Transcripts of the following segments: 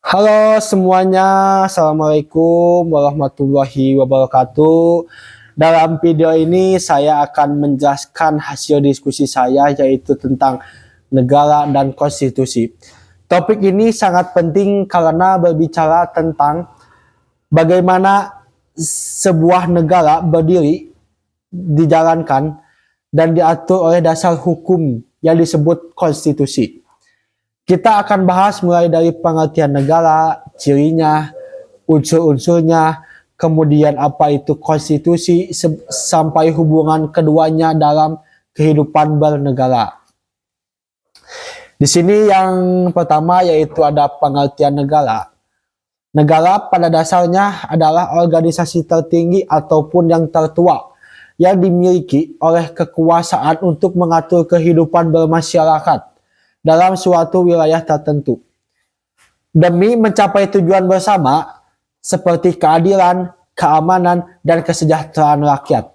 Halo semuanya, Assalamualaikum warahmatullahi wabarakatuh. Dalam video ini saya akan menjelaskan hasil diskusi saya yaitu tentang negara dan konstitusi. Topik ini sangat penting karena berbicara tentang bagaimana sebuah negara berdiri, dijalankan, dan diatur oleh dasar hukum yang disebut konstitusi. Kita akan bahas mulai dari pengertian negara, cirinya, unsur-unsurnya, kemudian apa itu konstitusi, sampai hubungan keduanya dalam kehidupan bernegara. Di sini yang pertama yaitu ada pengertian negara. Negara pada dasarnya adalah organisasi tertinggi ataupun yang tertua yang dimiliki oleh kekuasaan untuk mengatur kehidupan bermasyarakat dalam suatu wilayah tertentu demi mencapai tujuan bersama seperti keadilan, keamanan, dan kesejahteraan rakyat.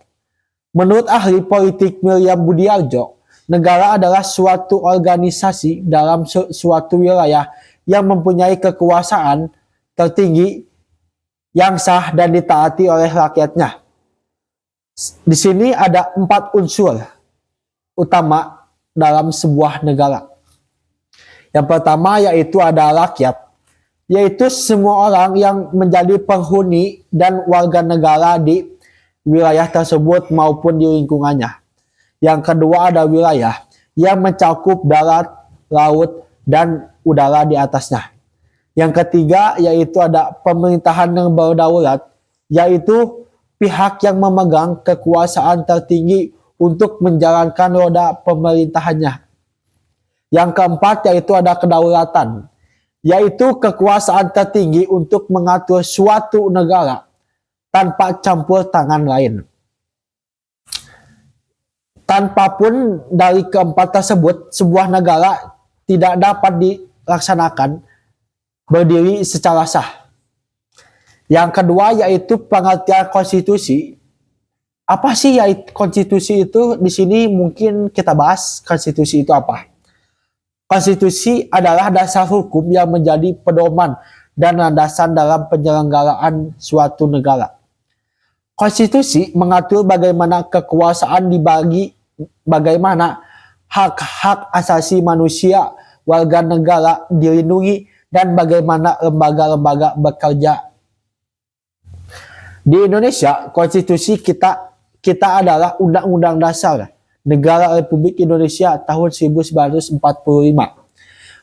Menurut ahli politik Miriam Budiarjo, negara adalah suatu organisasi dalam suatu wilayah yang mempunyai kekuasaan tertinggi yang sah dan ditaati oleh rakyatnya. Di sini ada 4 unsur utama dalam sebuah negara. Yang pertama yaitu ada rakyat, yaitu semua orang yang menjadi penghuni dan warga negara di wilayah tersebut maupun di lingkungannya. Yang kedua ada wilayah yang mencakup darat, laut, dan udara di atasnya. Yang ketiga yaitu ada pemerintahan yang berdaulat, yaitu pihak yang memegang kekuasaan tertinggi untuk menjalankan roda pemerintahannya. Yang keempat yaitu ada kedaulatan, yaitu kekuasaan tertinggi untuk mengatur suatu negara tanpa campur tangan lain. Tanpa pun dari keempat tersebut, sebuah negara tidak dapat dilaksanakan berdiri secara sah. Yang kedua yaitu pengertian konstitusi. Apa sih yaitu konstitusi itu? Di sini mungkin kita bahas konstitusi itu apa. Konstitusi adalah dasar hukum yang menjadi pedoman dan landasan dalam penyelenggaraan suatu negara. Konstitusi mengatur bagaimana kekuasaan dibagi, bagaimana hak-hak asasi manusia warga negara dilindungi, dan bagaimana lembaga-lembaga bekerja. Di Indonesia, konstitusi kita adalah Undang-Undang Dasar Negara Republik Indonesia tahun 1945.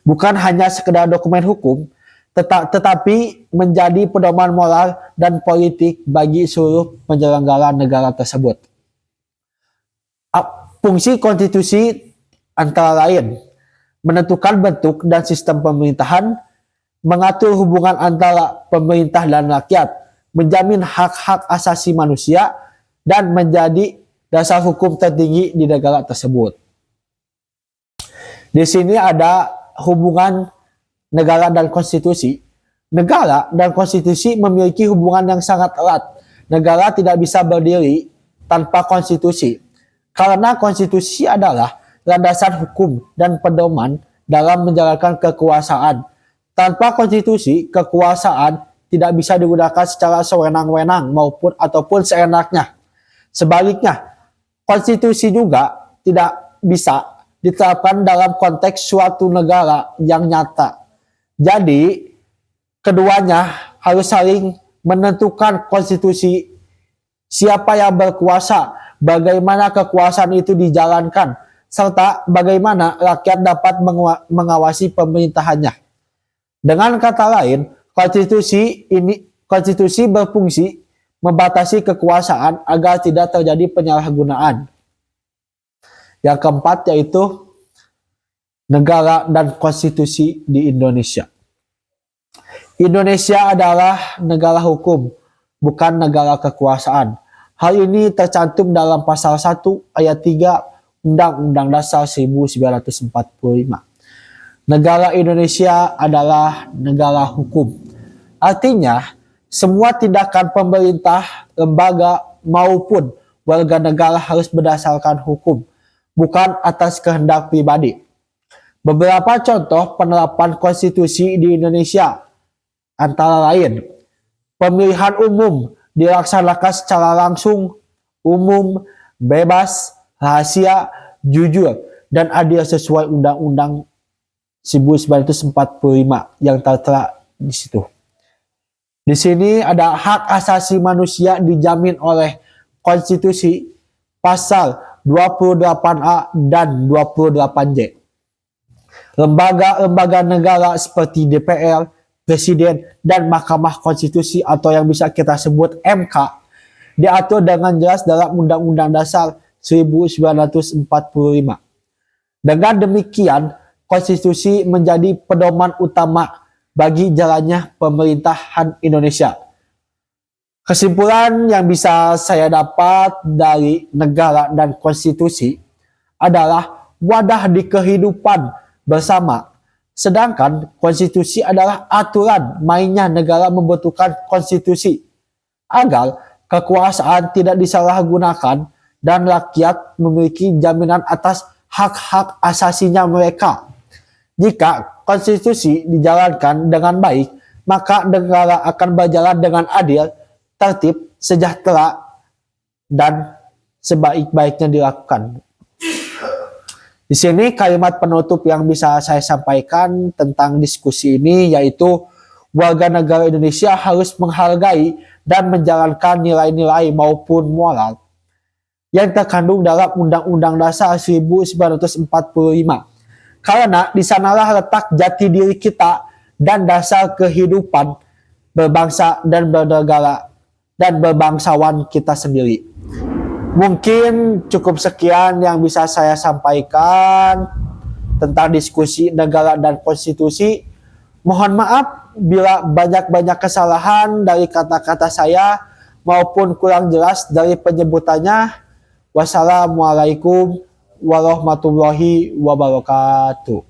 Bukan hanya sekedar dokumen hukum, tetapi menjadi pedoman moral dan politik bagi seluruh penyelenggara negara tersebut. Fungsi konstitusi antara lain menentukan bentuk dan sistem pemerintahan, mengatur hubungan antara pemerintah dan rakyat, menjamin hak-hak asasi manusia, dan menjadi dasar hukum tertinggi di negara tersebut. Di sini ada hubungan negara dan konstitusi. Negara dan konstitusi memiliki hubungan yang sangat erat. Negara tidak bisa berdiri tanpa konstitusi, karena konstitusi adalah landasan hukum dan pedoman dalam menjalankan kekuasaan. Tanpa konstitusi, kekuasaan tidak bisa digunakan secara sewenang-wenang ataupun seenaknya. Sebaliknya, konstitusi juga tidak bisa diterapkan dalam konteks suatu negara yang nyata. Jadi, keduanya harus saling menentukan konstitusi, siapa yang berkuasa, bagaimana kekuasaan itu dijalankan, serta bagaimana rakyat dapat mengawasi pemerintahannya. Dengan kata lain, konstitusi berfungsi membatasi kekuasaan agar tidak terjadi penyalahgunaan. Yang keempat yaitu negara dan konstitusi di Indonesia. Indonesia adalah negara hukum, bukan negara kekuasaan. Hal ini tercantum dalam pasal 1 ayat 3 Undang-Undang Dasar 1945. Negara Indonesia adalah negara hukum. Artinya, semua tindakan pemerintah, lembaga, maupun warga negara harus berdasarkan hukum, bukan atas kehendak pribadi. Beberapa contoh penerapan konstitusi di Indonesia antara lain: pemilihan umum dilaksanakan secara langsung, umum, bebas, rahasia, jujur, dan adil sesuai Undang-Undang 1945 yang tertera di situ. Di sini ada hak asasi manusia dijamin oleh konstitusi pasal 28A dan 28J. Lembaga-lembaga negara seperti DPR, Presiden, dan Mahkamah Konstitusi atau yang bisa kita sebut MK diatur dengan jelas dalam Undang-Undang Dasar 1945. Dengan demikian, konstitusi menjadi pedoman utama bagi jalannya pemerintahan Indonesia. Kesimpulan yang bisa saya dapat dari negara dan konstitusi adalah wadah di kehidupan bersama. Sedangkan konstitusi adalah aturan mainnya negara membutuhkan konstitusi agar kekuasaan tidak disalahgunakan dan rakyat memiliki jaminan atas hak-hak asasinya mereka. Jika konstitusi dijalankan dengan baik, maka negara akan berjalan dengan adil, tertib, sejahtera, dan sebaik-baiknya dilakukan. Di sini kalimat penutup yang bisa saya sampaikan tentang diskusi ini yaitu warga negara Indonesia harus menghargai dan menjalankan nilai-nilai maupun moral yang terkandung dalam Undang-Undang Dasar 1945. Karena di sanalah letak jati diri kita dan dasar kehidupan berbangsa dan bernegara dan berbangsawan kita sendiri. Mungkin cukup sekian yang bisa saya sampaikan tentang diskusi negara dan konstitusi. Mohon maaf bila banyak-banyak kesalahan dari kata-kata saya maupun kurang jelas dari penyebutannya. Wassalamualaikum warahmatullahi wabarakatuh.